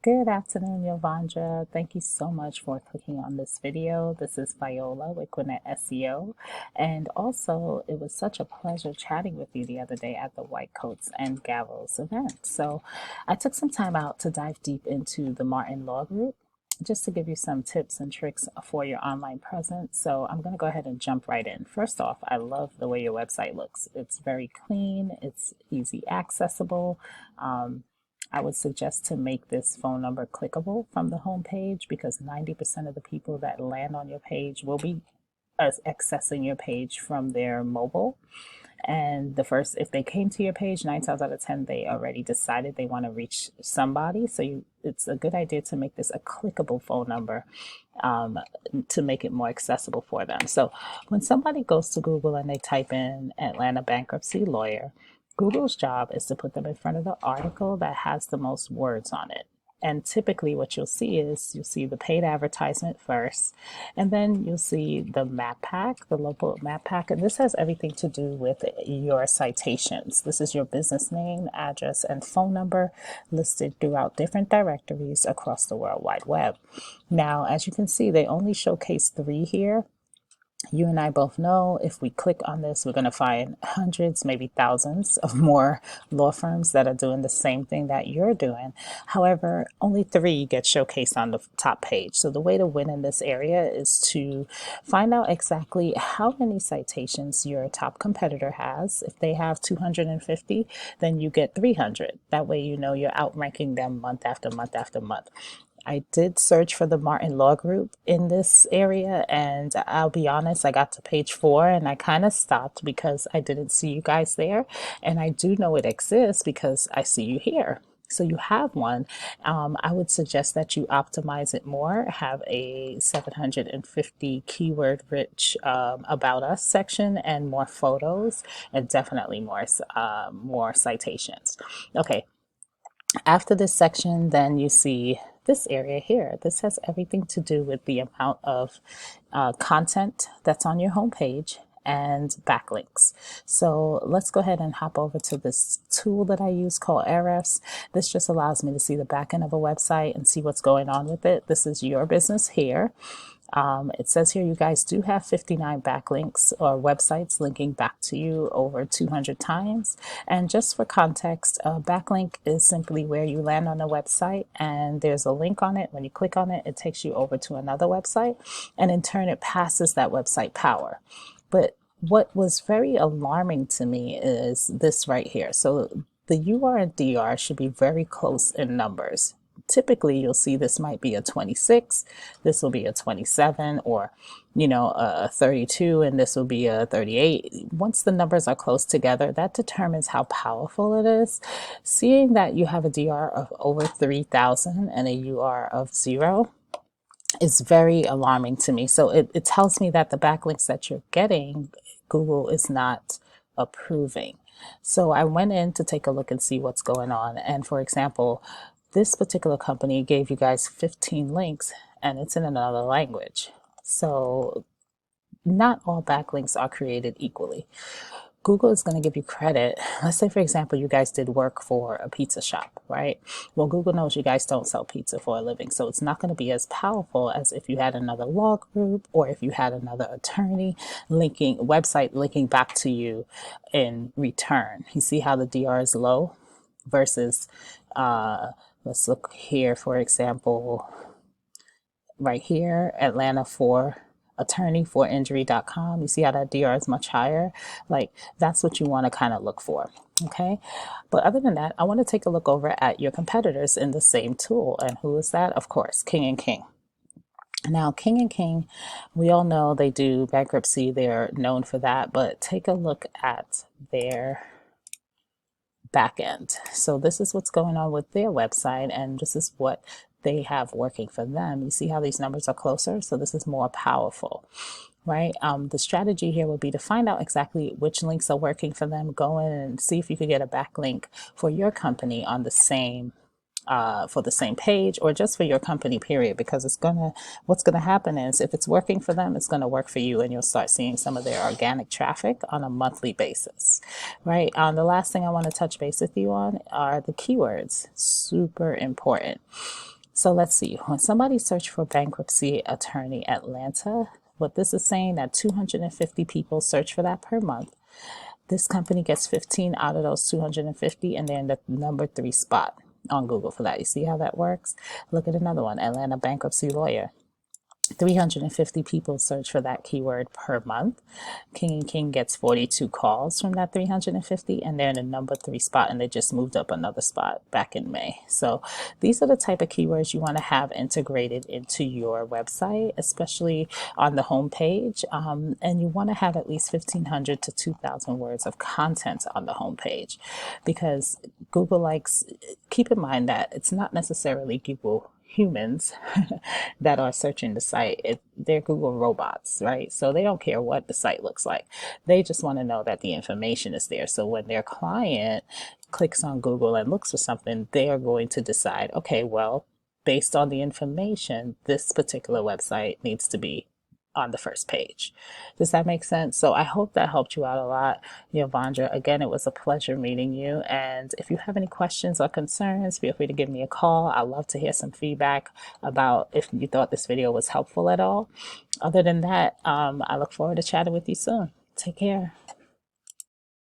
Good afternoon, Yovandra. Thank you so much for clicking on this video. This is Viola with Gwinnett SEO. And also, it was such a pleasure chatting with you the other day at the White Coats and Gavels event. So I took some time out to dive deep into the Martin Law Group just to give you some tips and tricks for your online presence. So I'm going to go ahead and jump right in. First off, I love the way your website looks. It's very clean, it's easy accessible. I would suggest to make this phone number clickable from the home page because 90% of the people that land on your page will be accessing your page from their mobile. And if they came to your page, 9 times out of 10, they already decided they want to reach somebody. So it's a good idea to make this a clickable phone number to make it more accessible for them. So when somebody goes to Google and they type in Atlanta bankruptcy lawyer, Google's job is to put them in front of the article that has the most words on it. And typically what you'll see the paid advertisement first, and then you'll see the map pack, the local map pack. And this has everything to do with your citations. This is your business name, address, and phone number listed throughout different directories across the World Wide Web. Now, as you can see, they only showcase 3 here. You and I both know if we click on this, we're going to find hundreds, maybe thousands of more law firms that are doing the same thing that you're doing. However, only 3 get showcased on the top page. So the way to win in this area is to find out exactly how many citations your top competitor has. If they have 250, then you get 300. That way you know you're outranking them month after month after month. I did search for the Martin Law Group in this area, and I'll be honest, I got to page 4 and I kind of stopped because I didn't see you guys there. And I do know it exists because I see you here. So you have one. I would suggest that you optimize it more, have a 750 keyword rich about us section and more photos and definitely more citations. Okay, after this section, then you see this area here. This has everything to do with the amount of content that's on your homepage and backlinks. So let's go ahead and hop over to this tool that I use called Ahrefs. This just allows me to see the back end of a website and see what's going on with it. This is your business here. It says here you guys do have 59 backlinks or websites linking back to you over 200 times. And just for context, a backlink is simply where you land on a website and there's a link on it. When you click on it, it takes you over to another website, and in turn it passes that website power. But what was very alarming to me is this right here. So the UR and DR should be very close in numbers. Typically you'll see this might be a 26, this will be a 27, or a 32, and this will be a 38. Once the numbers are close together, that determines how powerful it is. Seeing that you have a DR of over 3,000 and a UR of 0 is very alarming to me. So it tells me that the backlinks that you're getting, Google is not approving. So I went in to take a look and see what's going on. And for example, this particular company gave you guys 15 links and it's in another language. So not all backlinks are created equally. Google is going to give you credit. Let's say, for example, you guys did work for a pizza shop, right? Well, Google knows you guys don't sell pizza for a living, so it's not going to be as powerful as if you had another law group or if you had another attorney website linking back to you in return. You see how the DR is low versus, let's look here, for example, right here, Atlanta for attorney for injury.com. You see how that DR is much higher? Like, that's what you want to kind of look for. Okay. But other than that, I want to take a look over at your competitors in the same tool. And who is that? Of course, King and King. Now, King and King, we all know they do bankruptcy. They're known for that. But take a look at their back end. So this is what's going on with their website, and this is what they have working for them. You see how these numbers are closer? So this is more powerful, right? The strategy here would be to find out exactly which links are working for them. Go in and see if you could get a backlink for your company on the same for the same page, or just for your company period, because what's gonna happen is if it's working for them, it's gonna work for you, and you'll start seeing some of their organic traffic on a monthly basis, right? The last thing I want to touch base with you on are the keywords. Super important. So let's see. When somebody searched for bankruptcy attorney Atlanta, what this is saying that 250 people search for that per month. This company gets 15 out of those 250, and they're in the number 3 spot on Google for that. You see how that works? Look at another one, Atlanta bankruptcy lawyer. 350 people search for that keyword per month. King and King gets 42 calls from that 350, and they're in the number 3 spot, and they just moved up another spot back in May. So these are the type of keywords you want to have integrated into your website, especially on the home page. And you want to have at least 1,500 to 2,000 words of content on the home page, because Google likes, keep in mind that it's not necessarily Google humans that are searching the site. They're Google robots, right? So they don't care what the site looks like. They just want to know that the information is there. So when their client clicks on Google and looks for something, they are going to decide, okay, well, based on the information, this particular website needs to be on the first page. Does that make sense? So I hope that helped you out a lot, Yovandra. Again, it was a pleasure meeting you. And if you have any questions or concerns, feel free to give me a call. I'd love to hear some feedback about if you thought this video was helpful at all. Other than that, I look forward to chatting with you soon. Take care.